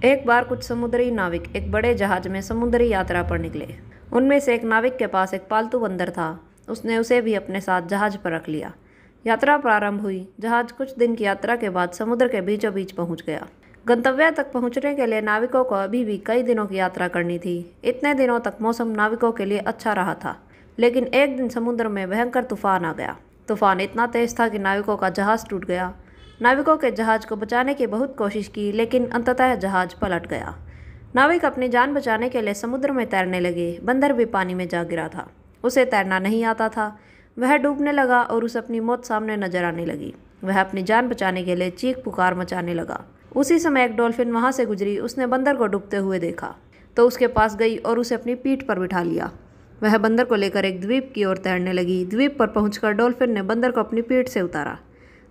एक बार कुछ समुद्री नाविक एक बड़े जहाज में समुद्री यात्रा पर निकले। उनमें से एक नाविक के पास एक पालतू बंदर था। उसने उसे भी अपने साथ जहाज पर रख लिया। यात्रा प्रारंभ हुई। जहाज कुछ दिन की यात्रा के बाद समुद्र के बीचों बीच पहुंच गया। गंतव्य तक पहुंचने के लिए नाविकों को अभी भी कई दिनों की यात्रा करनी थी। इतने दिनों तक मौसम नाविकों के लिए अच्छा रहा था, लेकिन एक दिन समुद्र में भयंकर तूफान आ गया। तूफान इतना तेज था कि नाविकों का जहाज टूट गया। नाविकों के जहाज को बचाने की बहुत कोशिश की, लेकिन अंततः जहाज पलट गया। नाविक अपनी जान बचाने के लिए समुद्र में तैरने लगे। बंदर भी पानी में जा गिरा था। उसे तैरना नहीं आता था। वह डूबने लगा और उसे अपनी मौत सामने नजर आने लगी। वह अपनी जान बचाने के लिए चीख पुकार मचाने लगा। उसी समय एक डॉल्फिन वहां से गुजरी। उसने बंदर को डूबते हुए देखा तो उसके पास गई और उसे अपनी पीठ पर बिठा लिया। वह बंदर को लेकर एक द्वीप की ओर तैरने लगी। द्वीप पर पहुंचकर डॉल्फिन ने बंदर को अपनी पीठ से उतारा।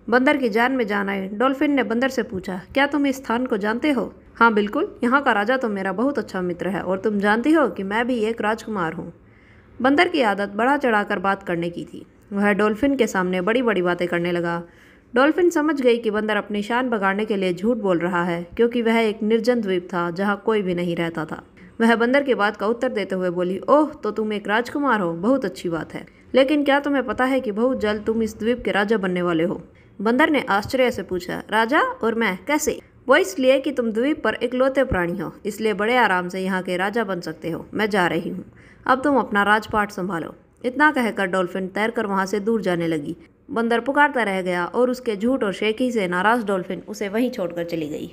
बंदर की जान में जान आई। डॉल्फिन ने बंदर से पूछा, क्या तुम इस स्थान को जानते हो? हाँ बिल्कुल, यहाँ का राजा तो मेरा बहुत अच्छा मित्र है और तुम जानती हो कि मैं भी एक राजकुमार हूँ। बंदर की आदत बढ़ा चढ़ाकर बात करने की थी। वह डॉल्फिन के सामने बड़ी बड़ी बातें करने लगा। डॉल्फिन समझ गई कि बंदर अपनी शान बगाड़ने के लिए झूठ बोल रहा है, क्योंकि वह एक निर्जन द्वीप था जहाँ कोई भी नहीं रहता था। वह बंदर की बात का उत्तर देते हुए बोली, ओह, तो तुम एक राजकुमार हो, बहुत अच्छी बात है। लेकिन क्या तुम्हें पता है कि बहुत जल्द तुम इस द्वीप के राजा बनने वाले हो? बंदर ने आश्चर्य से पूछा, राजा? और मैं कैसे? वो इसलिए कि तुम द्वीप पर इकलौते प्राणी हो, इसलिए बड़े आराम से यहाँ के राजा बन सकते हो। मैं जा रही हूँ, अब तुम अपना राजपाट संभालो। इतना कहकर डॉल्फिन तैरकर वहां से दूर जाने लगी। बंदर पुकारता रह गया और उसके झूठ और शेखी से नाराज डॉल्फिन उसे वहीं छोड़कर चली गई।